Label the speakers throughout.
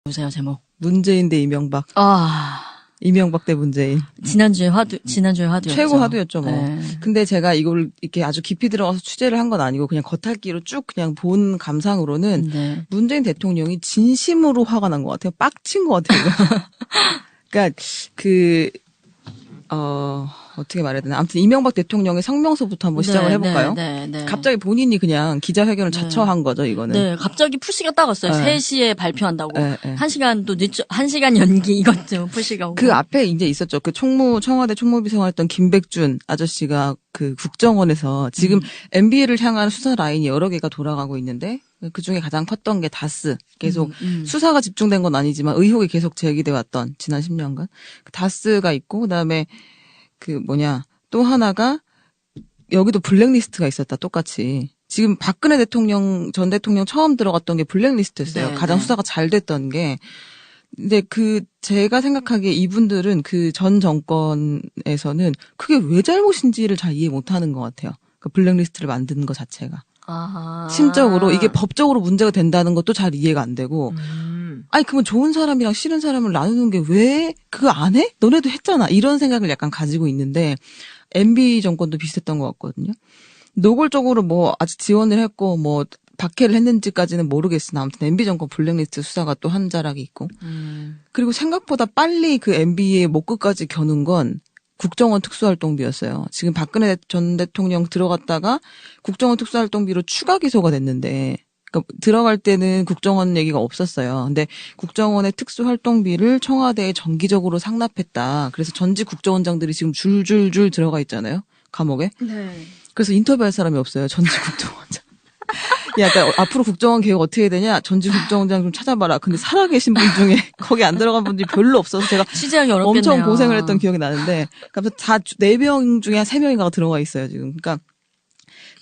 Speaker 1: 보세요, 제목.
Speaker 2: 문재인 대 이명박. 이명박 대 문재인.
Speaker 1: 지난주에 화두였죠.
Speaker 2: 최고 화두였죠, 뭐.
Speaker 1: 네.
Speaker 2: 근데 제가 이걸 이렇게 아주 깊이 들어가서 취재를 한 건 아니고 그냥 겉핥기로 쭉 그냥 본 감상으로는
Speaker 1: 네.
Speaker 2: 문재인 대통령이 진심으로 화가 난 것 같아요. 빡친 것 같아요. 그러니까 어떻게 말해야 되나. 아무튼 이명박 대통령의 성명서부터 한번 시작을 해볼까요?
Speaker 1: 네.
Speaker 2: 갑자기 본인이 그냥 기자회견을 자처한 거죠, 이거는.
Speaker 1: 네, 갑자기 푸시가 딱 왔어요.
Speaker 2: 네.
Speaker 1: 3시에 발표한다고.
Speaker 2: 네.
Speaker 1: 1시간 또 1시간 연기 이것 좀 푸시가 오고.
Speaker 2: 그 앞에 이제 있었죠. 그 청와대 총무비서관했던 김백준 아저씨가 그 국정원에서 지금 MB를 향한 수사 라인이 여러 개가 돌아가고 있는데 그 중에 가장 컸던 게 다스. 계속 수사가 집중된 건 아니지만 의혹이 계속 제기돼 왔던 지난 10년간. 그 다스가 있고 그다음에 또 하나가 여기도 블랙리스트가 있었다. 똑같이. 지금 박근혜 전 대통령 처음 들어갔던 게 블랙리스트였어요.
Speaker 1: 네,
Speaker 2: 가장
Speaker 1: 네.
Speaker 2: 수사가 잘 됐던 게. 근데 제가 생각하기에 이분들은 그 전 정권에서는 그게 왜 잘못인지를 잘 이해 못 하는 것 같아요. 그 블랙리스트를 만드는 것 자체가. 심적으로 이게 법적으로 문제가 된다는 것도 잘 이해가 안 되고. 아니, 그러면 좋은 사람이랑 싫은 사람을 나누는 게 왜 그거 안 해? 너네도 했잖아. 이런 생각을 약간 가지고 있는데 MB 정권도 비슷했던 것 같거든요. 노골적으로 아직 지원을 했고 박해를 했는지까지는 모르겠으나 아무튼 MB 정권 블랙리스트 수사가 또 한 자락이 있고. 그리고 생각보다 빨리 그 MB의 목끝까지 겨눈 건 국정원 특수활동비였어요. 지금 박근혜 전 대통령 들어갔다가 국정원 특수활동비로 추가 기소가 됐는데 그러니까 들어갈 때는 국정원 얘기가 없었어요. 근데 국정원의 특수활동비를 청와대에 정기적으로 상납했다. 그래서 전직 국정원장들이 지금 줄줄줄 들어가 있잖아요. 감옥에.
Speaker 1: 네.
Speaker 2: 그래서 인터뷰할 사람이 없어요. 전직 국정원장. 약간 앞으로 국정원 개혁 어떻게 해야 되냐? 전직 국정원장 좀 찾아봐라. 근데 살아계신 분 중에 거기 안 들어간 분들이 별로 없어서 제가
Speaker 1: 취재하기 어렵겠네요.
Speaker 2: 엄청 고생을 했던 기억이 나는데 그러니까 다 4명 중에 한 3명인가가 들어가 있어요. 지금. 그러니까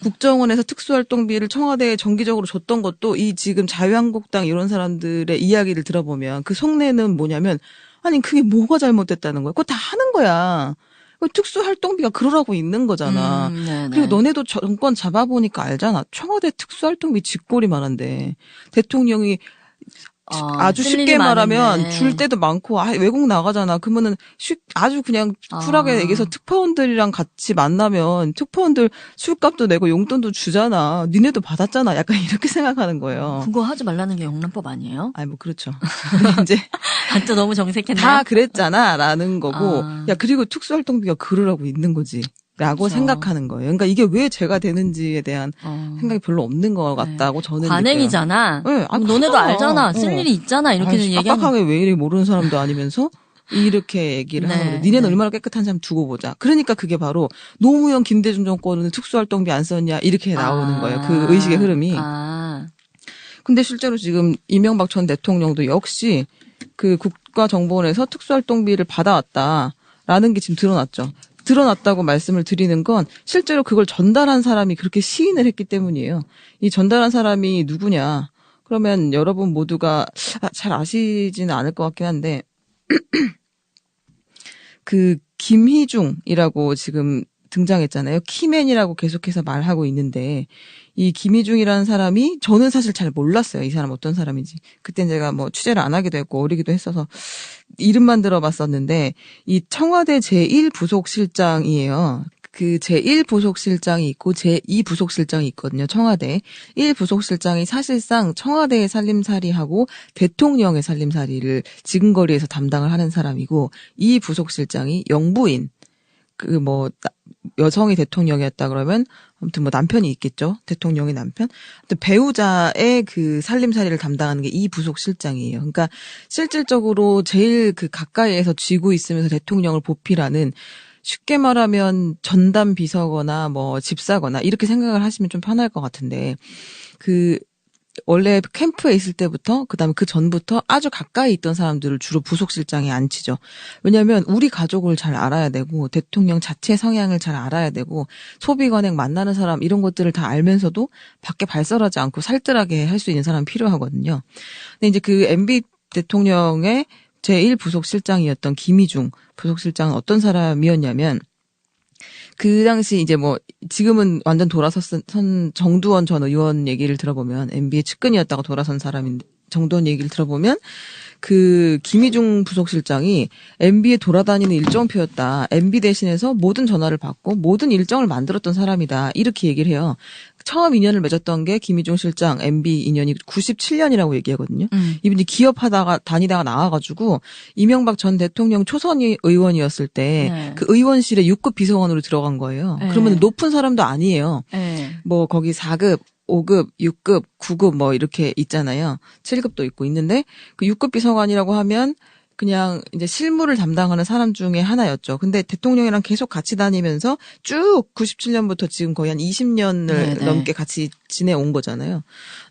Speaker 2: 국정원에서 특수활동비를 청와대에 정기적으로 줬던 것도 이 지금 자유한국당 이런 사람들의 이야기를 들어보면 그 속내는 뭐냐면 아니 그게 뭐가 잘못됐다는 거야. 그거 다 하는 거야. 특수활동비가 그러라고 있는 거잖아. 그리고 너네도 정권 잡아보니까 알잖아. 청와대 특수활동비 쥐꼬리만 한데 대통령이 아주 쉽게 말하면
Speaker 1: 많은데.
Speaker 2: 줄 때도 많고 외국 나가잖아. 그러면은 아주 그냥 쿨하게 얘기해서 특파원들이랑 같이 만나면 특파원들 술값도 내고 용돈도 주잖아. 니네도 받았잖아. 약간 이렇게 생각하는 거예요.
Speaker 1: 그거 하지 말라는 게 영란법 아니에요?
Speaker 2: 아니 그렇죠. 근데 이제
Speaker 1: 또 너무 정색했네.
Speaker 2: 다 그랬잖아라는 거고. 야 그리고 특수활동비가 그러라고 있는 거지. 라고
Speaker 1: 그렇죠.
Speaker 2: 생각하는 거예요. 그러니까 이게 왜 죄가 되는지에 대한 생각이 별로 없는 것 같다고 저는
Speaker 1: 관행이잖아.
Speaker 2: 네.
Speaker 1: 너네도 알잖아. 쓸 일이 있잖아. 이렇게 얘기하는.
Speaker 2: 빡빡하게 왜 이리 모르는 사람도 아니면서 이렇게 얘기를 하는 거예요. 니네는 얼마나 깨끗한 사람 두고 보자. 그러니까 그게 바로 노무현 김대중 정권은 특수활동비 안 썼냐 이렇게 나오는 거예요. 그 의식의 흐름이. 근데 실제로 지금 이명박 전 대통령도 역시 그 국가정보원에서 특수활동비를 받아왔다라는 게 지금 드러났다고 말씀을 드리는 건 실제로 그걸 전달한 사람이 그렇게 시인을 했기 때문이에요. 이 전달한 사람이 누구냐. 그러면 여러분 모두가 잘 아시지는 않을 것 같긴 한데 그 김희중이라고 지금 등장했잖아요. 키맨이라고 계속해서 말하고 있는데 이 김희중이라는 사람이 저는 사실 잘 몰랐어요. 이 사람 어떤 사람인지. 그땐 제가 취재를 안 하기도 했고 어리기도 했어서 이름만 들어봤었는데 이 청와대 제1부속실장이에요. 그 제1부속실장이 있고 제2부속실장이 있거든요. 청와대. 1부속실장이 사실상 청와대의 살림살이하고 대통령의 살림살이를 지근거리에서 담당을 하는 사람이고 2부속실장이 영부인. 여성이 대통령이었다 그러면 아무튼 남편이 있겠죠. 대통령의 남편. 또 배우자의 그 살림살이를 담당하는 게 이 부속실장이에요. 그러니까 실질적으로 제일 그 가까이에서 쥐고 있으면서 대통령을 보필하는 쉽게 말하면 전담 비서거나 집사거나 이렇게 생각을 하시면 좀 편할 것 같은데 원래 캠프에 있을 때부터 그다음에 그 전부터 아주 가까이 있던 사람들을 주로 부속실장에 앉히죠. 왜냐하면 우리 가족을 잘 알아야 되고 대통령 자체 성향을 잘 알아야 되고 소비 관행 만나는 사람 이런 것들을 다 알면서도 밖에 발설하지 않고 살뜰하게 할 수 있는 사람이 필요하거든요. 근데 이제 그 MB 대통령의 제1부속실장이었던 김희중 부속실장은 어떤 사람이었냐면 그 당시 이제 지금은 완전 돌아선 정두원 전 의원 얘기를 들어보면 MB의 측근이었다가 돌아선 사람인데 정두원 얘기를 들어보면 그 김희중 부속실장이 MB에 돌아다니는 일정표였다. MB 대신해서 모든 전화를 받고 모든 일정을 만들었던 사람이다. 이렇게 얘기를 해요. 처음 인연을 맺었던 게 김희중 실장 MB 인연이 97년이라고 얘기하거든요. 이분이 기업하다가 다니다가 나와가지고 이명박 전 대통령 초선 의원이었을 때
Speaker 1: 네.
Speaker 2: 그 의원실에 6급 비서관으로 들어간 거예요.
Speaker 1: 네.
Speaker 2: 그러면 높은 사람도 아니에요.
Speaker 1: 네.
Speaker 2: 뭐 거기 4급, 5급, 6급, 9급 뭐 이렇게 있잖아요. 7급도 있고 있는데 그 6급 비서관이라고 하면 그냥 이제 실무를 담당하는 사람 중에 하나였죠. 근데 대통령이랑 계속 같이 다니면서 쭉 97년부터 지금 거의 한 20년을
Speaker 1: 네네.
Speaker 2: 넘게 같이 지내온 거잖아요.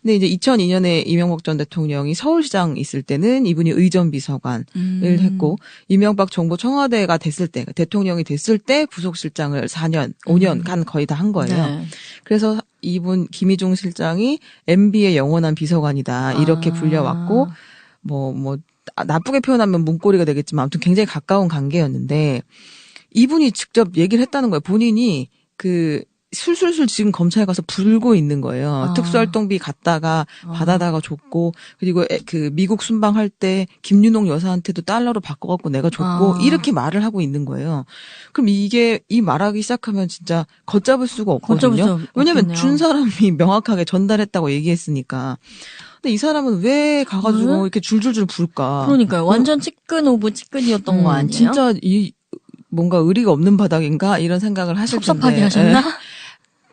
Speaker 2: 근데 이제 2002년에 이명박 전 대통령이 서울시장 있을 때는 이분이 의전비서관을 했고 이명박 정부 청와대가 됐을 때 대통령이 됐을 때 부속실장을 4년, 5년간 거의 다 한 거예요.
Speaker 1: 네.
Speaker 2: 그래서 이분 김희중 실장이 MB의 영원한 비서관이다 이렇게 불려왔고 뭐 나쁘게 표현하면 문고리가 되겠지만 아무튼 굉장히 가까운 관계였는데 이분이 직접 얘기를 했다는 거예요. 본인이 그 술술술 지금 검찰 가서 불고 있는 거예요. 특수활동비 갖다가 받아다가 줬고 그리고 그 미국 순방할 때 김윤옥 여사한테도 달러로 바꿔갖고 내가 줬고 이렇게 말을 하고 있는 거예요. 그럼 이게 이 말하기 시작하면 진짜 걷잡을 수가 없거든요. 왜냐하면 준 사람이 명확하게 전달했다고 얘기했으니까. 근데 이 사람은 왜 가가지고 이렇게 줄줄줄 불까?
Speaker 1: 그러니까요. 완전 찌끈 오브 찌끈이었던 거 아니에요?
Speaker 2: 진짜 뭔가 의리가 없는 바닥인가 이런 생각을 하실 텐데.
Speaker 1: 섭섭하게 하셨나?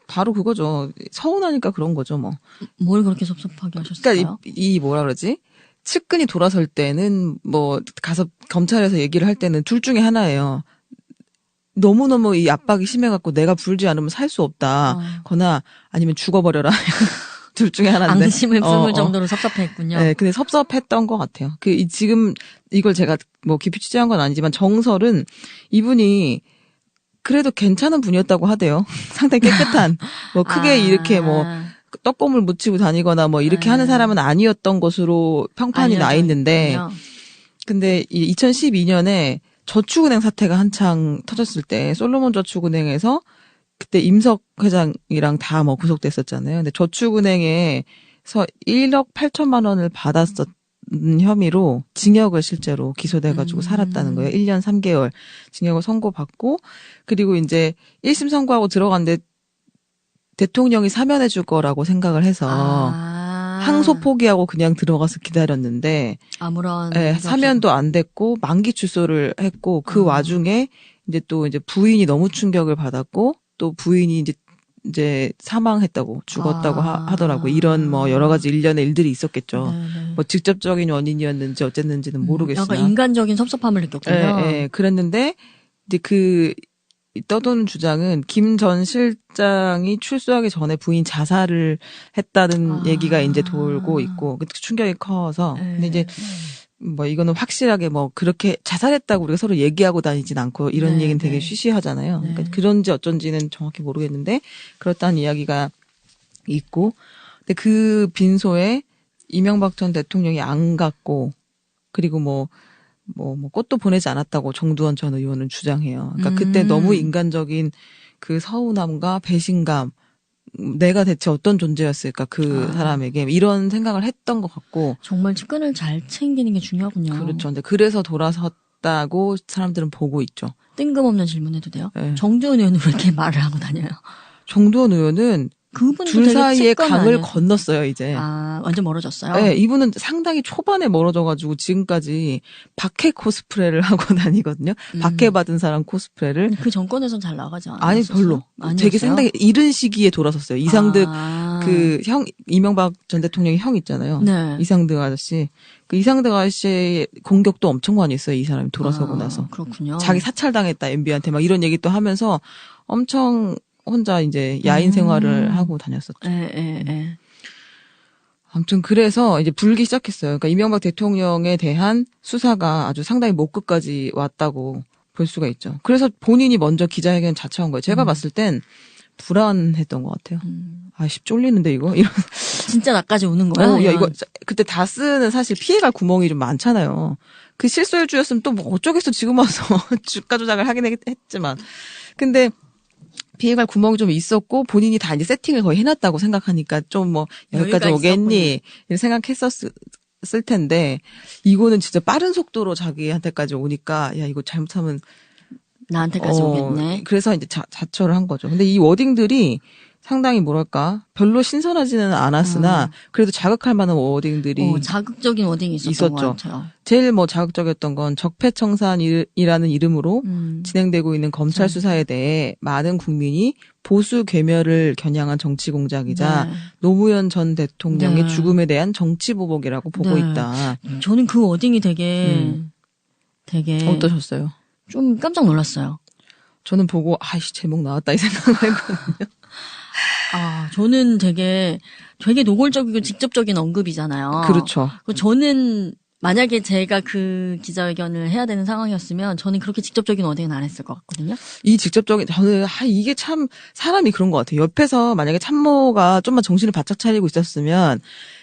Speaker 2: 바로 그거죠. 서운하니까 그런 거죠, 뭐.
Speaker 1: 뭘 그렇게 섭섭하게 하셨어요?
Speaker 2: 그러니까 이 뭐라 그러지? 측근이 돌아설 때는 뭐 가서 검찰에서 얘기를 할 때는 둘 중에 하나예요. 너무너무 이 압박이 심해갖고 내가 불지 않으면 살 수 없다거나 아니면 죽어버려라. 둘 중에 하나인데.
Speaker 1: 앙심을 품을 정도로 섭섭했군요.
Speaker 2: 네, 근데 섭섭했던 것 같아요. 지금 이걸 제가 뭐 깊이 취재한 건 아니지만 정설은 이분이 그래도 괜찮은 분이었다고 하대요. 상당히 깨끗한, 뭐 크게 이렇게 뭐 떡고물 묻히고 다니거나 뭐 이렇게 하는 사람은 아니었던 것으로 평판이 나 있는데, 근데 2012년에 저축은행 사태가 한창 터졌을 때 솔로몬 저축은행에서 그때 임석 회장이랑 다 뭐 구속됐었잖아요. 근데 저축은행에서 1억 8천만 원을 받았었 혐의로 징역을 실제로 기소돼가지고 살았다는 거예요. 1년 3개월 징역을 선고받고 그리고 이제 1심 선고하고 들어갔는데 대통령이 사면해 줄 거라고 생각을 해서 항소 포기하고 그냥 들어가서 기다렸는데
Speaker 1: 아무런
Speaker 2: 사면도 안 됐고 만기 출소를 했고 그 와중에 이제 또 이제 부인이 너무 충격을 받았고 또 부인이 이제 사망했다고 죽었다고 하더라고. 이런 뭐 여러 가지 일련의 일들이 있었겠죠.
Speaker 1: 네네.
Speaker 2: 뭐 직접적인 원인이었는지 어쨌는지는 모르겠으나.
Speaker 1: 약간 인간적인 섭섭함을 느꼈군요.
Speaker 2: 예, 그랬는데 이제 그 떠도는 주장은 김 전 실장이 출소하기 전에 부인 자살을 했다는 얘기가 이제 돌고 있고 충격이 커서. 근데 이제 뭐 이거는 확실하게 뭐 그렇게 자살했다고 우리가 서로 얘기하고 다니진 않고 이런 얘기는 되게 쉬쉬하잖아요. 그러니까 그런지 어쩐지는 정확히 모르겠는데 그렇다는 이야기가 있고 근데 그 빈소에 이명박 전 대통령이 안 갔고 그리고 뭐 꽃도 보내지 않았다고 정두원 전 의원은 주장해요. 그러니까 그때 너무 인간적인 그 서운함과 배신감 내가 대체 어떤 존재였을까 그 사람에게 이런 생각을 했던 것 같고
Speaker 1: 정말 측근을 잘 챙기는 게 중요하군요.
Speaker 2: 그렇죠. 근데 그래서 돌아섰다고 사람들은 보고 있죠.
Speaker 1: 뜬금없는 질문해도 돼요?
Speaker 2: 네.
Speaker 1: 정두원 의원은 왜 이렇게 말을 하고 다녀요?
Speaker 2: 정두원 의원은
Speaker 1: 그분도
Speaker 2: 둘
Speaker 1: 되게
Speaker 2: 사이의
Speaker 1: 측근
Speaker 2: 강을
Speaker 1: 아니에요?
Speaker 2: 건넜어요, 이제.
Speaker 1: 완전 멀어졌어요?
Speaker 2: 네, 이분은 상당히 초반에 멀어져가지고 지금까지 박해 코스프레를 하고 다니거든요. 박해 받은 사람 코스프레를.
Speaker 1: 그 정권에선 잘 나가지 않았어요?
Speaker 2: 아니, 별로.
Speaker 1: 아니었어요?
Speaker 2: 되게 상당히 이른 시기에 돌아섰어요. 이상득, 이명박 전 대통령의 형 있잖아요.
Speaker 1: 네.
Speaker 2: 이상득 아저씨. 그 이상득 아저씨의 공격도 엄청 많이 했어요, 이 사람이 돌아서고 나서.
Speaker 1: 그렇군요.
Speaker 2: 자기 사찰당했다, MB한테 막 이런 얘기 또 하면서 엄청 혼자 이제 야인 생활을 하고 다녔었죠. 아무튼 그래서 이제 불기 시작했어요. 그러니까 이명박 대통령에 대한 수사가 아주 상당히 목끝까지 왔다고 볼 수가 있죠. 그래서 본인이 먼저 기자회견 자처한 거예요. 제가 봤을 땐 불안했던 것 같아요. 아씨 쫄리는데 이거 이런.
Speaker 1: 진짜 나까지 오는 거야?
Speaker 2: 야 이거 그때 다스는 사실 피해갈 구멍이 좀 많잖아요. 그 실소유주였으면 또 뭐 어쩌겠어 지금 와서 주가 조작을 하긴 했지만 근데. 피해갈 구멍이 좀 있었고 본인이 다 이제 세팅을 거의 해놨다고 생각하니까 좀 뭐 여기까지 오겠니 이런 생각했었을 했을 텐데 이거는 진짜 빠른 속도로 자기한테까지 오니까 야 이거 잘못하면
Speaker 1: 나한테까지 오겠네.
Speaker 2: 그래서 이제 자처를 한 거죠. 근데 이 워딩들이 상당히 뭐랄까 별로 신선하지는 않았으나 그래도 자극할 만한 워딩들이
Speaker 1: 자극적인 워딩이 있었던
Speaker 2: 있었죠.
Speaker 1: 것 같아요.
Speaker 2: 제일 뭐 자극적이었던 건 적폐청산이라는 이름으로 진행되고 있는 검찰 수사에 대해 많은 국민이 보수 괴멸을 겨냥한 정치 공작이자
Speaker 1: 네.
Speaker 2: 노무현 전 대통령의
Speaker 1: 네.
Speaker 2: 죽음에 대한 정치 보복이라고 보고
Speaker 1: 네.
Speaker 2: 있다.
Speaker 1: 저는 그 워딩이 되게
Speaker 2: 어떠셨어요?
Speaker 1: 좀 깜짝 놀랐어요.
Speaker 2: 저는 보고 아이씨 제목 나왔다 이 생각을 했거든요.
Speaker 1: 저는 되게 노골적이고 직접적인 언급이잖아요.
Speaker 2: 그렇죠.
Speaker 1: 저는 만약에 제가 그 기자회견을 해야 되는 상황이었으면 저는 그렇게 직접적인 워딩은 안 했을 것 같거든요.
Speaker 2: 이 직접적인 저는 이게 참 사람이 그런 것 같아요. 옆에서 만약에 참모가 좀만 정신을 바짝 차리고 있었으면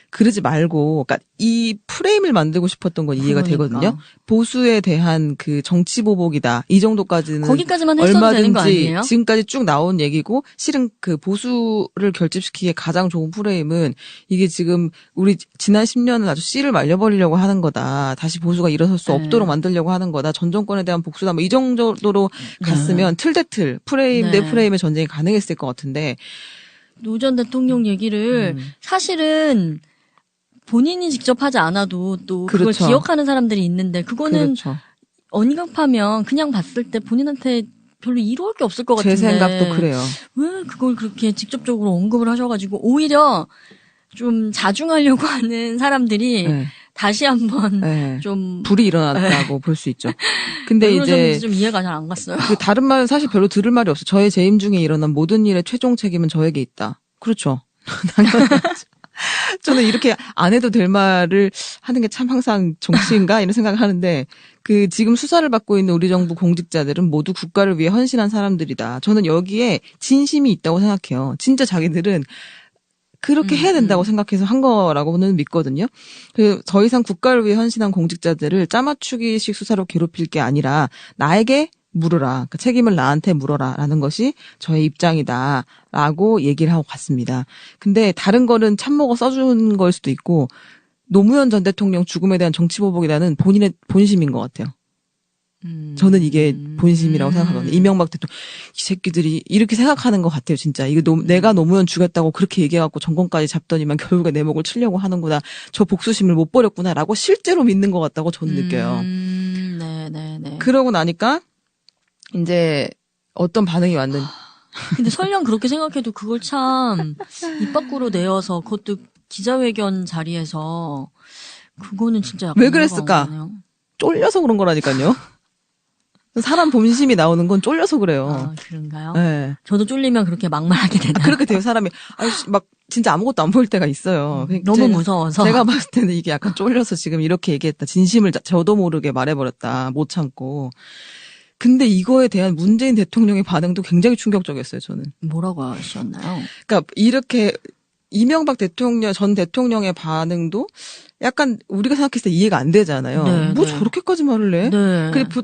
Speaker 2: 그러지 말고, 그러니까 이 프레임을 만들고 싶었던 건 이해가 되거든요. 보수에 대한 그 정치 보복이다. 이 정도까지는
Speaker 1: 거기까지만 했어도 되는 거 아니에요?
Speaker 2: 지금까지 쭉 나온 얘기고 실은 그 보수를 결집시키기에 가장 좋은 프레임은 이게 지금 우리 지난 10년을 아주 씨를 말려버리려고 하는 거다. 다시 보수가 일어설 수 없도록 만들려고 하는 거다. 전 정권에 대한 복수다. 뭐 이 정도로 갔으면 틀 대 틀 프레임 대 프레임의 전쟁이 가능했을 것 같은데
Speaker 1: 노 전 대통령 얘기를 사실은 본인이 직접 하지 않아도 또 그걸
Speaker 2: 그렇죠.
Speaker 1: 기억하는 사람들이 있는데 그거는
Speaker 2: 그렇죠.
Speaker 1: 언급하면 그냥 봤을 때 본인한테 별로 이로울 게 없을 것 같은데
Speaker 2: 제 생각도 그래요.
Speaker 1: 왜 그걸 그렇게 직접적으로 언급을 하셔가지고 오히려 좀 자중하려고 하는 사람들이 다시 한번 좀
Speaker 2: 불이 일어났다고 볼 수 있죠. 근데 이제
Speaker 1: 좀 이해가 잘 안 갔어요.
Speaker 2: 그 다른 말은 사실 별로 들을 말이 없어요. 저의 재임 중에 일어난 모든 일의 최종 책임은 저에게 있다. 그렇죠. 저는 이렇게 안 해도 될 말을 하는 게 참 항상 정치인가 이런 생각을 하는데 그 지금 수사를 받고 있는 우리 정부 공직자들은 모두 국가를 위해 헌신한 사람들이다. 저는 여기에 진심이 있다고 생각해요. 진짜 자기들은 그렇게 해야 된다고 생각해서 한 거라고는 믿거든요. 더 이상 국가를 위해 헌신한 공직자들을 짜맞추기식 수사로 괴롭힐 게 아니라 나에게 물어라. 그 책임을 나한테 물어라라는 것이 저의 입장이다라고 얘기를 하고 갔습니다. 근데 다른 거는 참모가 써준 걸 수도 있고 노무현 전 대통령 죽음에 대한 정치 보복이라는 본인의 본심인 것 같아요. 저는 이게 본심이라고 생각하거든요. 이명박 대통령 이 새끼들이 이렇게 생각하는 것 같아요. 진짜 이거 내가 노무현 죽였다고 그렇게 얘기해갖고 정권까지 잡더니만 결국에 내 목을 치려고 하는구나. 저 복수심을 못 버렸구나라고 실제로 믿는 것 같다고 저는 느껴요.
Speaker 1: 네네네.
Speaker 2: 그러고 나니까 이제 어떤 반응이 왔는지.
Speaker 1: 근데 설령 그렇게 생각해도 그걸 참 입 밖으로 내어서 그것도 기자회견 자리에서 그거는 진짜 약간
Speaker 2: 왜 그랬을까? 쫄려서 그런 거라니까요. 사람 본심이 나오는 건 쫄려서 그래요.
Speaker 1: 그런가요?
Speaker 2: 네.
Speaker 1: 저도 쫄리면 그렇게 막말하게 되나요?
Speaker 2: 그렇게 돼요. 사람이 막 진짜 아무것도 안 보일 때가 있어요.
Speaker 1: 너무 무서워서.
Speaker 2: 제가 봤을 때는 이게 약간 쫄려서 지금 이렇게 얘기했다. 진심을 저도 모르게 말해버렸다. 못 참고. 근데 이거에 대한 문재인 대통령의 반응도 굉장히 충격적이었어요, 저는.
Speaker 1: 뭐라고 하셨나요?
Speaker 2: 그러니까 이렇게 이명박 전 대통령의 반응도 약간 우리가 생각했을 때 이해가 안 되잖아요.
Speaker 1: 네,
Speaker 2: 뭐
Speaker 1: 네.
Speaker 2: 저렇게까지 말을 해?
Speaker 1: 네.
Speaker 2: 그리고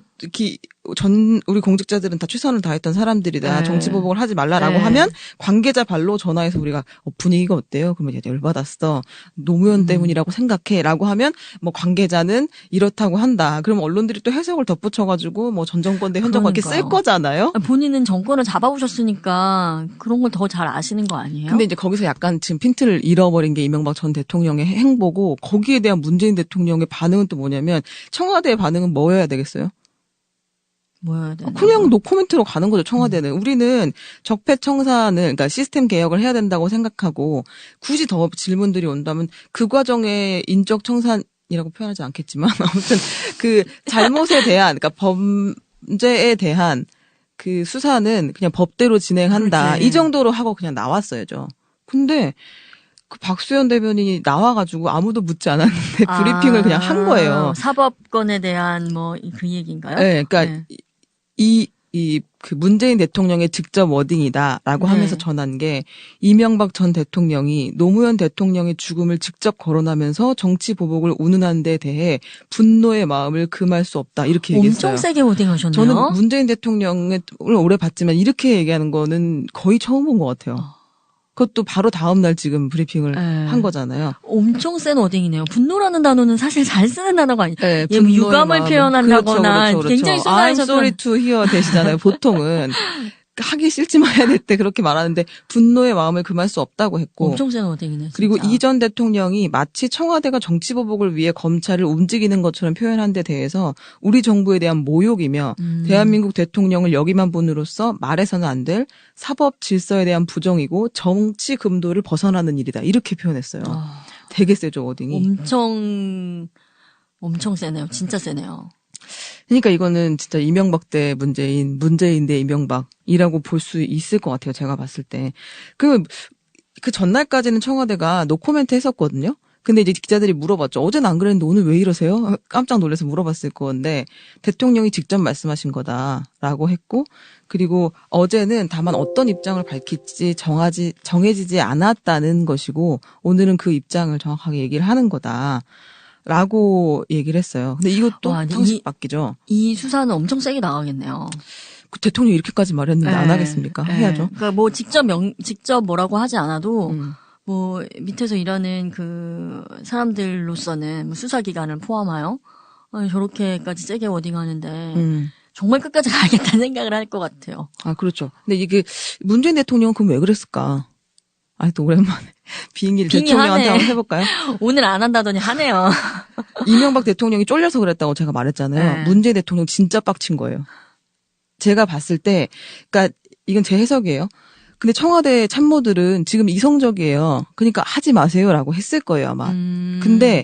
Speaker 2: 우리 공직자들은 다 최선을 다했던 사람들이다.
Speaker 1: 네.
Speaker 2: 정치보복을 하지 말라라고
Speaker 1: 네.
Speaker 2: 하면 관계자 발로 전화해서 우리가 분위기가 어때요? 그러면 열받았어. 노무현 때문이라고 생각해라고 하면 뭐 관계자는 이렇다고 한다. 그럼 언론들이 또 해석을 덧붙여가지고 뭐 전 정권 대 현 정권 이렇게 쓸
Speaker 1: 그러니까요.
Speaker 2: 거잖아요.
Speaker 1: 본인은 정권을 잡아보셨으니까 그런 걸 더 잘 아시는 거 아니에요?
Speaker 2: 근데 이제 거기서 약간 지금 핀트를 잃어버린 게 이명박 전 대통령의 행보고 거기에 대한 문재인 대통령의 반응은 또 뭐냐면 청와대의 반응은 뭐여야 되겠어요?
Speaker 1: 뭐여야 되나?
Speaker 2: 그냥 노코멘트로 가는 거죠, 청와대는. 우리는 적폐청산을, 그러니까 시스템 개혁을 해야 된다고 생각하고 굳이 더 질문들이 온다면 그 과정에 인적 청산이라고 표현하지 않겠지만 아무튼 그 잘못에 대한, 그러니까 범죄에 대한 그 수사는 그냥 법대로 진행한다.
Speaker 1: 그렇지.
Speaker 2: 이 정도로 하고 그냥 나왔어야죠. 근데 그 박수현 대변인이 나와가지고 아무도 묻지 않았는데 브리핑을 그냥 한 거예요.
Speaker 1: 사법권에 대한 뭐 그 얘기인가요?
Speaker 2: 네, 그러니까 그 문재인 대통령의 직접 워딩이다라고
Speaker 1: 네.
Speaker 2: 하면서 전한 게 이명박 전 대통령이 노무현 대통령의 죽음을 직접 거론하면서 정치 보복을 운운한 데 대해 분노의 마음을 금할 수 없다 이렇게 얘기했어요.
Speaker 1: 엄청 세게 워딩하셨네요.
Speaker 2: 저는 문재인 대통령을 오래 봤지만 이렇게 얘기하는 거는 거의 처음 본 것 같아요. 그것도 바로 다음날 지금 브리핑을 한 거잖아요.
Speaker 1: 엄청 센 워딩이네요. 분노라는 단어는 사실 잘 쓰는 단어가 아니에요.
Speaker 2: 네,
Speaker 1: 뭐 유감을 표현한다거나
Speaker 2: 그렇죠.
Speaker 1: 굉장히
Speaker 2: I'm
Speaker 1: 수사하셨던
Speaker 2: sorry to hear 되시잖아요. 보통은. 하기 싫지만 해야 될 때 그렇게 말하는데 분노의 마음을 금할 수 없다고 했고.
Speaker 1: 엄청 센 워딩이네. 진짜.
Speaker 2: 그리고 이 전 대통령이 마치 청와대가 정치보복을 위해 검찰을 움직이는 것처럼 표현한 데 대해서 우리 정부에 대한 모욕이며 대한민국 대통령을 역임한 분으로서 말해서는 안 될 사법 질서에 대한 부정이고 정치 금도를 벗어나는 일이다. 이렇게 표현했어요. 되게 세죠, 워딩이.
Speaker 1: 엄청 세네요. 진짜 세네요.
Speaker 2: 그러니까 이거는 진짜 이명박 대 문재인, 문재인 대 이명박이라고 볼 수 있을 것 같아요. 제가 봤을 때. 그 전날까지는 청와대가 노코멘트 했었거든요. 근데 이제 기자들이 물어봤죠. 어제는 안 그랬는데 오늘 왜 이러세요? 깜짝 놀라서 물어봤을 건데 대통령이 직접 말씀하신 거다라고 했고, 그리고 어제는 다만 어떤 입장을 밝힐지 정해지지 않았다는 것이고 오늘은 그 입장을 정확하게 얘기를 하는 거다. 라고 얘기를 했어요. 근데 이것도 상식 바뀌죠.
Speaker 1: 이 수사는 엄청 세게 나가겠네요.
Speaker 2: 그 대통령이 이렇게까지 말했는데 안 하겠습니까? 해야죠.
Speaker 1: 그러니까 뭐 직접 뭐라고 하지 않아도 뭐 밑에서 일하는 그 사람들로서는 뭐 수사기관을 포함하여 저렇게까지 세게 워딩하는데 정말 끝까지 가야겠다는 생각을 할 것 같아요.
Speaker 2: 아, 그렇죠. 근데 이게 문재인 대통령은 그럼 왜 그랬을까? 또 오랜만에 비행기를 대통령한테 한번 해볼까요?
Speaker 1: 오늘 안 한다더니 하네요.
Speaker 2: 이명박 대통령이 쫄려서 그랬다고 제가 말했잖아요. 네. 문재인 대통령 진짜 빡친 거예요. 제가 봤을 때, 그러니까 이건 제 해석이에요. 근데 청와대 참모들은 지금 이성적이에요. 그러니까 하지 마세요라고 했을 거예요, 아마. 근데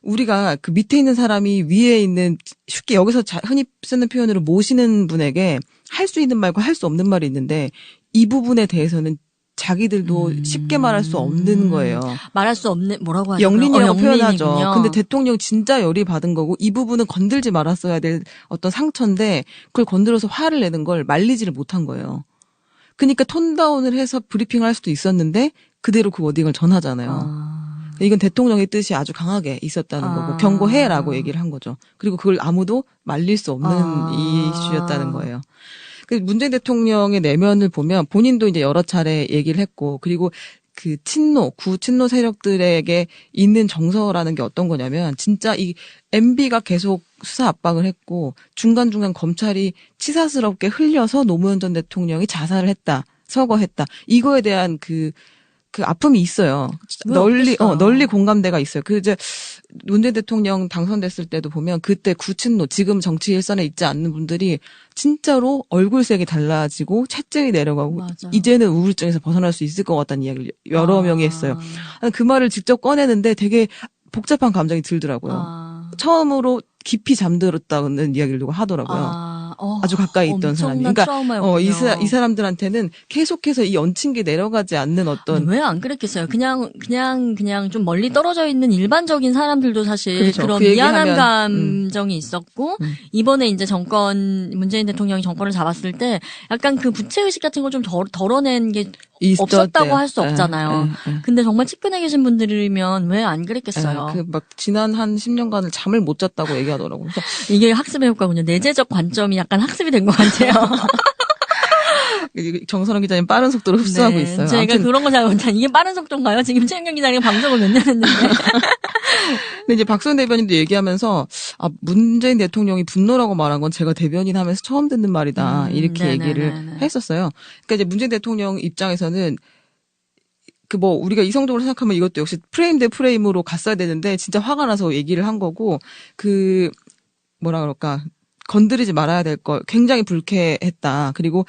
Speaker 2: 우리가 그 밑에 있는 사람이 위에 있는, 쉽게 여기서 흔히 쓰는 표현으로 모시는 분에게 할 수 있는 말과 할 수 없는 말이 있는데 이 부분에 대해서는 자기들도 쉽게 말할 수 없는 거예요.
Speaker 1: 말할 수 없는, 뭐라고 하죠?
Speaker 2: 영린이라고 표현하죠. 근데 대통령 진짜 열이 받은 거고 이 부분은 건들지 말았어야 될 어떤 상처인데 그걸 건드려서 화를 내는 걸 말리지를 못한 거예요. 그러니까 톤다운을 해서 브리핑을 할 수도 있었는데 그대로 그 워딩을 전하잖아요. 이건 대통령의 뜻이 아주 강하게 있었다는 거고 경고해라고 얘기를 한 거죠. 그리고 그걸 아무도 말릴 수 없는 이슈였다는 거예요. 문재인 대통령의 내면을 보면 본인도 이제 여러 차례 얘기를 했고, 그리고 그 구친노 세력들에게 있는 정서라는 게 어떤 거냐면, 진짜 이 MB가 계속 수사 압박을 했고, 중간중간 검찰이 치사스럽게 흘려서 노무현 전 대통령이 자살을 했다, 서거했다. 이거에 대한 그 아픔이 있어요. 널리 공감대가 있어요. 이제 문재인 대통령 당선됐을 때도 보면 그때 구친노, 지금 정치 일선에 있지 않는 분들이 진짜로 얼굴색이 달라지고 체증이 내려가고
Speaker 1: 맞아.
Speaker 2: 이제는 우울증에서 벗어날 수 있을 것 같다는 이야기를 여러 명이 했어요. 그 말을 직접 꺼내는데 되게 복잡한 감정이 들더라고요. 처음으로 깊이 잠들었다는 이야기를 누가 하더라고요. 아주 가까이 있던 사람이. 그러니까 이 사람들한테는 계속해서 이 얹힌 게 내려가지 않는 어떤.
Speaker 1: 왜 안 그랬겠어요? 그냥 좀 멀리 떨어져 있는 일반적인 사람들도 사실
Speaker 2: 그렇죠.
Speaker 1: 그런 미안한 감정이 있었고 이번에 이제 문재인 대통령이 정권을 잡았을 때 약간 그 부채의식 같은 걸 좀 덜어낸 게 없었다고 할 수 없잖아요. 근데 정말 측근에 계신 분들이면 왜 안 그랬겠어요?
Speaker 2: 지난 한 10년간을 잠을 못 잤다고 얘기하더라고요. 그래서
Speaker 1: 이게 학습의 효과군요. 내재적 관점이 약간 학습이 된 것 같아요.
Speaker 2: 정선호 기자님 빠른 속도로 흡수하고 있어요.
Speaker 1: 제가 그런 거 잘 못하는 이게 빠른 속도인가요? 지금 최은경 기자님 방송을 몇 년 했는데.
Speaker 2: 근데 이제 박수현 대변인도 얘기하면서 문재인 대통령이 분노라고 말한 건 제가 대변인 하면서 처음 듣는 말이다. 이렇게 얘기를 했었어요. 그러니까 이제 문재인 대통령 입장에서는 우리가 이성적으로 생각하면 이것도 역시 프레임 대 프레임으로 갔어야 되는데 진짜 화가 나서 얘기를 한 거고 뭐라 그럴까 건드리지 말아야 될 걸 굉장히 불쾌했다. 그리고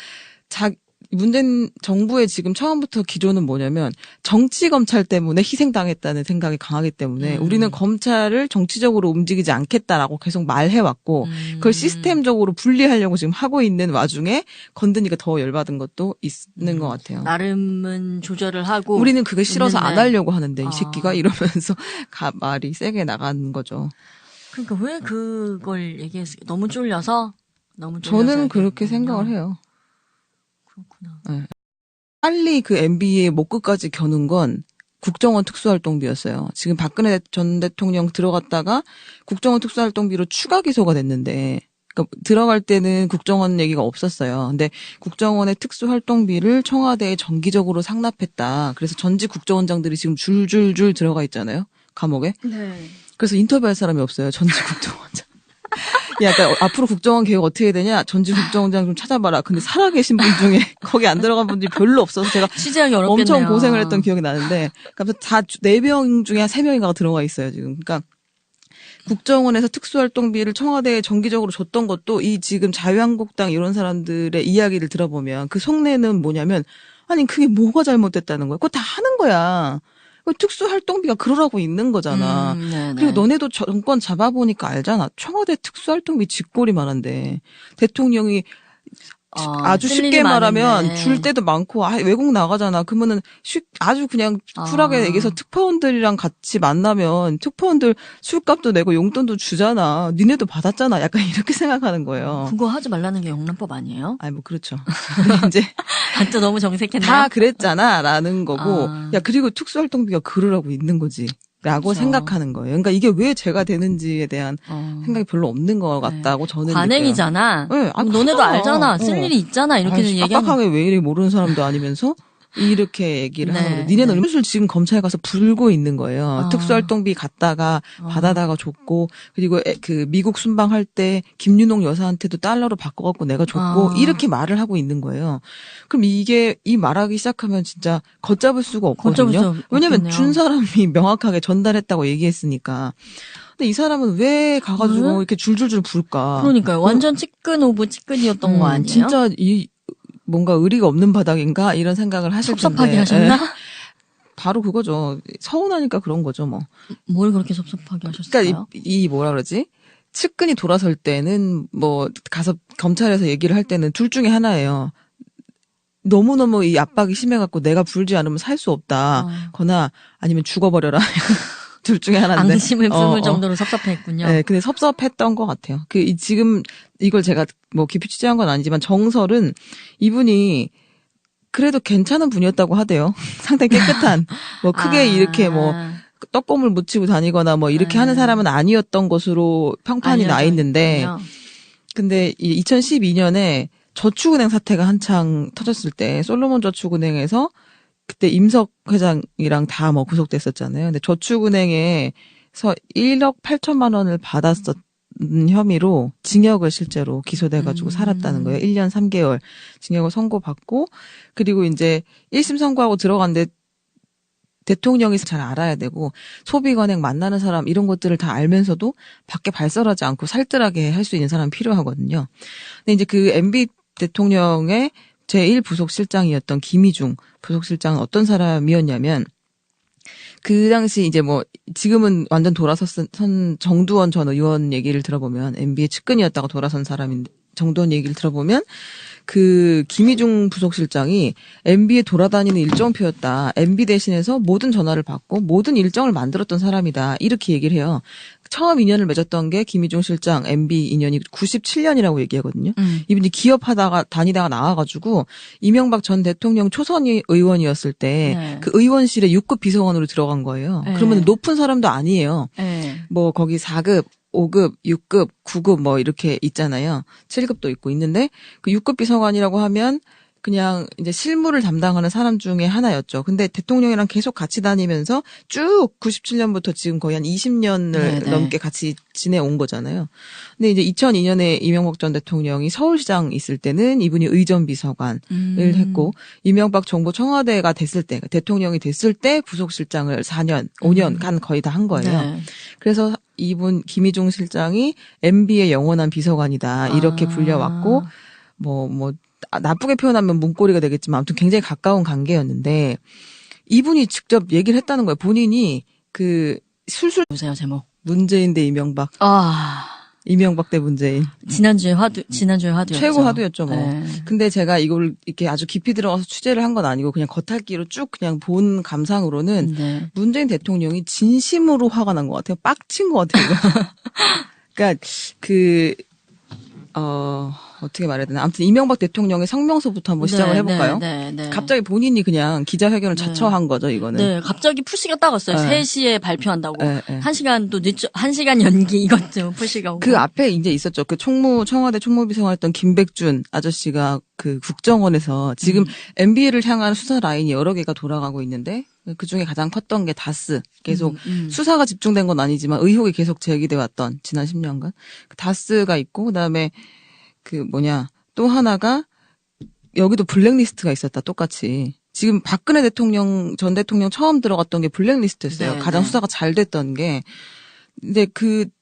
Speaker 2: 문재인 정부의 지금 처음부터 기조는 뭐냐면 정치검찰 때문에 희생당했다는 생각이 강하기 때문에 우리는 검찰을 정치적으로 움직이지 않겠다라고 계속 말해왔고 그걸 시스템적으로 분리하려고 지금 하고 있는 와중에 건드니까 더 열받은 것도 있는 것 같아요.
Speaker 1: 나름은 조절을 하고
Speaker 2: 우리는 그게 싫어서 안 하려고 하는데 이 새끼가 이러면서 말이 세게 나간 거죠.
Speaker 1: 그러니까 왜 그걸 얘기했어요? 너무 쫄려서?
Speaker 2: 저는 그렇게 생각을 해요.
Speaker 1: 그렇구나.
Speaker 2: 네. 빨리 그 MB의 목 끝까지 겨눈 건 국정원 특수활동비였어요. 지금 박근혜 전 대통령 들어갔다가 국정원 특수활동비로 추가 기소가 됐는데 그러니까 들어갈 때는 국정원 얘기가 없었어요. 근데 국정원의 특수활동비를 청와대에 정기적으로 상납했다. 그래서 전직 국정원장들이 지금 줄줄줄 들어가 있잖아요. 감옥에.
Speaker 1: 네.
Speaker 2: 그래서 인터뷰할 사람이 없어요. 전직 국정원장. 약간 앞으로 국정원 개혁 어떻게 해야 되냐? 전직 국정원장 좀 찾아봐라. 근데 살아계신 분 중에 거기 안 들어간 분들이 별로 없어서 제가
Speaker 1: 취재하기 어렵겠네요.
Speaker 2: 엄청 고생을 했던 기억이 나는데, 그래서 다 4명 중에 한 3명인가가 들어가 있어요 지금. 그러니까 국정원에서 특수활동비를 청와대에 정기적으로 줬던 것도 이 지금 자유한국당 이런 사람들의 이야기를 들어보면 그 속내는 뭐냐면, 아니 그게 뭐가 잘못됐다는 거야? 그거 다 하는 거야. 특수활동비가 그러라고 있는 거잖아. 그리고 너네도 정권 잡아보니까 알잖아. 청와대 특수활동비 쥐꼬리만 한데 대통령이 아주 쉽게 말하면 많은데. 줄 때도 많고 외국 나가잖아. 그러면은 아주 그냥 쿨하게 얘기해서 특파원들이랑 같이 만나면 특파원들 술값도 내고 용돈도 주잖아. 니네도 받았잖아. 약간 이렇게 생각하는 거예요.
Speaker 1: 그거 하지 말라는 게 영란법 아니에요?
Speaker 2: 아니 뭐 그렇죠. 이제
Speaker 1: 또 너무 정색했나요?
Speaker 2: 다 그랬잖아라는 거고. 야 그리고 특수활동비가 그러라고 있는 거지. 라고 그렇죠. 생각하는 거예요. 그러니까 이게 왜 죄가 되는지에 대한 생각이 별로 없는 것 같다고 저는
Speaker 1: 관행이잖아. 네. 너네도 알잖아. 쓸 일이 있잖아. 이렇게 얘기하는.
Speaker 2: 빡빡하게 왜 이래 모르는 사람도 아니면서 이렇게 얘기를 하는 거죠. 니네는 얼마를 지금 검찰에 가서 불고 있는 거예요. 특수활동비 갖다가 받아다가 줬고, 그리고 그 미국 순방할 때 김윤옥 여사한테도 달러로 바꿔갖고 내가 줬고 이렇게 말을 하고 있는 거예요. 그럼 이게 이 말하기 시작하면 진짜 걷잡을 수가 없거든요. 왜냐면 준 사람이 명확하게 전달했다고 얘기했으니까. 근데 이 사람은 왜 가가지고 이렇게 줄줄줄 불까?
Speaker 1: 그러니까요. 완전 찌끈 오브 찌끈이었던 거 아니에요?
Speaker 2: 진짜 뭔가 의리가 없는 바닥인가 이런 생각을 하실 텐데.
Speaker 1: 섭섭하게 하셨나?
Speaker 2: 바로 그거죠. 서운하니까 그런 거죠, 뭐.
Speaker 1: 뭘 그렇게 섭섭하게 하셨어요?
Speaker 2: 그러니까 이 뭐라 그러지? 측근이 돌아설 때는 뭐 가서 검찰에서 얘기를 할 때는 둘 중에 하나예요. 너무너무 이 압박이 심해갖고 내가 불지 않으면 살 수 없다거나 아니면 죽어버려라. 둘 중에 하나인데.
Speaker 1: 앙심을 품을 정도로 섭섭했군요.
Speaker 2: 네, 근데 섭섭했던 것 같아요. 지금 이걸 제가 뭐 깊이 취재한 건 아니지만 정설은 이분이 그래도 괜찮은 분이었다고 하대요. 상당히 깨끗한, 뭐 크게 이렇게 뭐 떡고물 묻히고 다니거나 뭐 이렇게 하는 사람은 아니었던 것으로 평판이 나 있는데, 근데 2012년에 저축은행 사태가 한창 터졌을 때 솔로몬 저축은행에서 그때 임석 회장이랑 다 뭐 구속됐었잖아요. 근데 저축은행에서 1억 8천만 원을 받았었 혐의로 징역을 실제로 기소돼가지고 살았다는 거예요. 1년 3개월 징역을 선고받고, 그리고 이제 1심 선고하고 들어갔는데 대통령이 잘 알아야 되고 소비건행 만나는 사람 이런 것들을 다 알면서도 밖에 발설하지 않고 살뜰하게 할 수 있는 사람이 필요하거든요. 근데 이제 그 MB 대통령의 제1부속실장이었던 김희중 부속실장은 어떤 사람이었냐면, 그 당시 이제 뭐 지금은 완전 돌아선 정두원 전 의원 얘기를 들어보면 MB의 측근이었다가 돌아선 사람인데, 정두원 얘기를 들어보면 그 김희중 부속실장이 MB에 돌아다니는 일정표였다. MB 대신해서 모든 전화를 받고 모든 일정을 만들었던 사람이다. 이렇게 얘기를 해요. 처음 인연을 맺었던 게 김희중 실장 MB 인연이 97년이라고 얘기하거든요. 이분이 기업하다가 다니다가 나와가지고 이명박 전 대통령 초선 의원이었을 때 그 의원실에 6급 비서관으로 들어간 거예요. 그러면 높은 사람도 아니에요. 뭐 거기 4급 5급, 6급, 9급 뭐 이렇게 있잖아요. 7급도 있고 있는데 그 6급 비서관이라고 하면 그냥 이제 실무를 담당하는 사람 중에 하나였죠. 근데 대통령이랑 계속 같이 다니면서 쭉 97년부터 지금 거의 한 20년을 넘게 같이 지내온 거잖아요. 근데 이제 2002년에 이명박 전 대통령이 서울시장 있을 때는 이분이 의전비서관을 했고, 이명박 정부 청와대가 됐을 때, 대통령이 됐을 때 부속실장을 4년, 5년간 거의 다 한 거예요. 그래서 이분 김희중 실장이 MB의 영원한 비서관이다 이렇게 불려왔고, 뭐 나쁘게 표현하면 문고리가 되겠지만 아무튼 굉장히 가까운 관계였는데, 이분이 직접 얘기를 했다는 거예요. 본인이 그 술술
Speaker 1: 보세요 제목.
Speaker 2: 문재인 대 이명박. 이명박 대 문재인.
Speaker 1: 지난주에 화두였죠.
Speaker 2: 최고 화두였죠, 뭐. 근데 제가 이걸 이렇게 아주 깊이 들어가서 취재를 한 건 아니고 그냥 겉핥기로 쭉 그냥 본 감상으로는 문재인 대통령이 진심으로 화가 난 것 같아요. 빡친 것 같아요. 그러니까 어떻게 말해야 되나. 아무튼 이명박 대통령의 성명서부터 한번 시작을 해볼까요? 갑자기 본인이 그냥 기자회견을 자처한 거죠, 이거는.
Speaker 1: 네, 갑자기 푸시가 딱 왔어요. 3시에 발표한다고. 1시간 또 1시간 연기 이것 좀 푸시가 오고.
Speaker 2: 그 앞에 이제 있었죠. 그 청와대 총무비서관했던 김백준 아저씨가 그 국정원에서 지금 MB를 향한 수사 라인이 여러 개가 돌아가고 있는데 그 중에 가장 컸던 게 다스. 계속 수사가 집중된 건 아니지만 의혹이 계속 제기돼 왔던 지난 10년간. 그 다스가 있고 그다음에 또 하나가 여기도 블랙리스트가 있었다. 똑같이. 지금 박근혜 전 대통령 처음 들어갔던 게 블랙리스트였어요. 가장 수사가 잘 됐던 게. 근데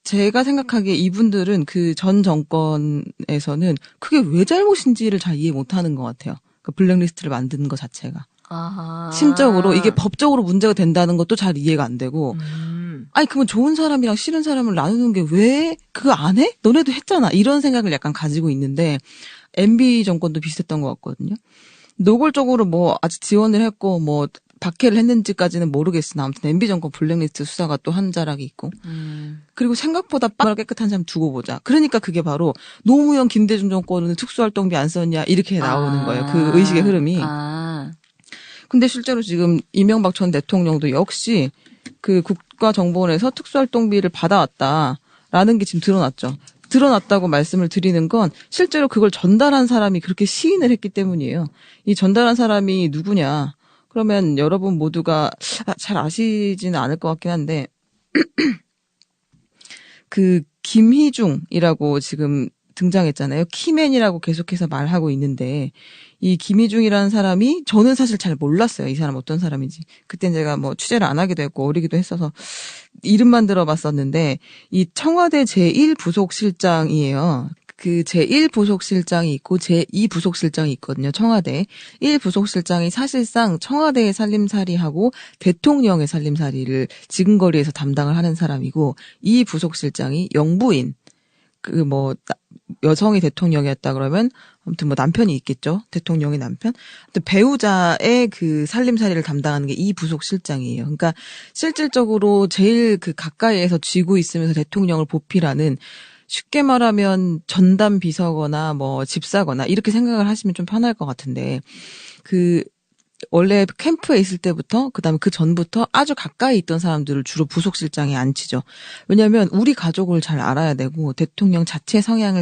Speaker 2: 제가 생각하기에 이분들은 그 전 정권에서는 그게 왜 잘못인지를 잘 이해 못 하는 것 같아요. 그 블랙리스트를 만드는 것 자체가. 심적으로 이게 법적으로 문제가 된다는 것도 잘 이해가 안 되고. 아니, 그러면 좋은 사람이랑 싫은 사람을 나누는 게 왜 그거 안 해? 너네도 했잖아. 이런 생각을 약간 가지고 있는데 MB 정권도 비슷했던 것 같거든요. 노골적으로 아직 지원을 했고 박해를 했는지까지는 모르겠으나 아무튼 MB 정권 블랙리스트 수사가 또 한 자락이 있고 그리고 생각보다 깨끗한 사람 두고 보자. 그러니까 그게 바로 노무현 김대중 정권은 특수활동비 안 썼냐 이렇게 나오는 거예요. 그 의식의 흐름이. 근데 실제로 지금 이명박 전 대통령도 역시 그 국가정보원에서 특수활동비를 받아왔다라는 게 지금 드러났죠. 드러났다고 말씀을 드리는 건 실제로 그걸 전달한 사람이 그렇게 시인을 했기 때문이에요. 이 전달한 사람이 누구냐. 그러면 여러분 모두가 잘 아시지는 않을 것 같긴 한데 그 김희중이라고 지금 등장했잖아요. 키맨이라고 계속해서 말하고 있는데 이 김희중이라는 사람이 저는 사실 잘 몰랐어요. 이 사람 어떤 사람인지. 그땐 제가 취재를 안 하기도 했고 어리기도 했어서 이름만 들어봤었는데 이 청와대 제1부속실장이에요. 그 제1부속실장이 있고 제2부속실장이 있거든요. 청와대. 1부속실장이 사실상 청와대의 살림살이하고 대통령의 살림살이를 지근거리에서 담당을 하는 사람이고 2부속실장이 영부인. 여성이 대통령이었다 그러면 아무튼 남편이 있겠죠. 대통령의 남편. 배우자의 그 살림살이를 담당하는 게 이 부속실장이에요. 그러니까 실질적으로 제일 가까이에서 쥐고 있으면서 대통령을 보필하는 쉽게 말하면 전담 비서거나 집사거나 이렇게 생각을 하시면 좀 편할 것 같은데 원래 캠프에 있을 때부터 그다음에 그 전부터 아주 가까이 있던 사람들을 주로 부속실장에 앉히죠. 왜냐하면 우리 가족을 잘 알아야 되고 대통령 자체 성향을